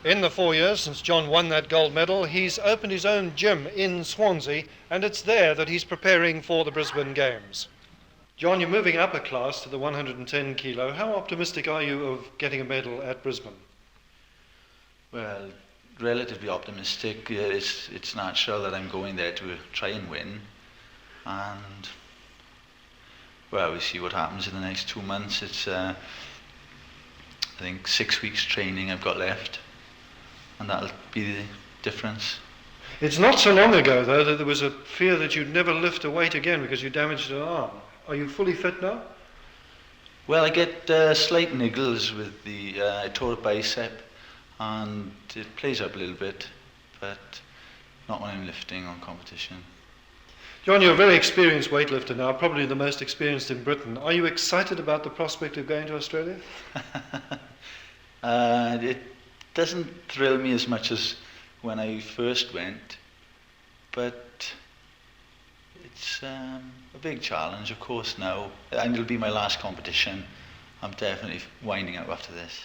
In the 4 years since John won that gold medal, he's opened his own gym in Swansea, and it's there that he's preparing for the Brisbane Games. John, you're moving up a class to the 110 kilo. How optimistic are you of getting a medal at Brisbane? Well, relatively optimistic. It's natural that I'm going there to try and win, and well, we see what happens in the next 2 months. It's I think 6 weeks training I've got left, and that'll be the difference. It's not so long ago, though, that there was a fear that you'd never lift a weight again because you damaged an arm. Are you fully fit now? Well, I get slight niggles with the I tore a bicep, and it plays up a little bit, but not when I'm lifting on competition. John, you're a very experienced weightlifter now, probably the most experienced in Britain. Are you excited about the prospect of going to Australia? It doesn't thrill me as much as when I first went, but it's a big challenge, of course, now. And it'll be my last competition. I'm definitely winding up after this.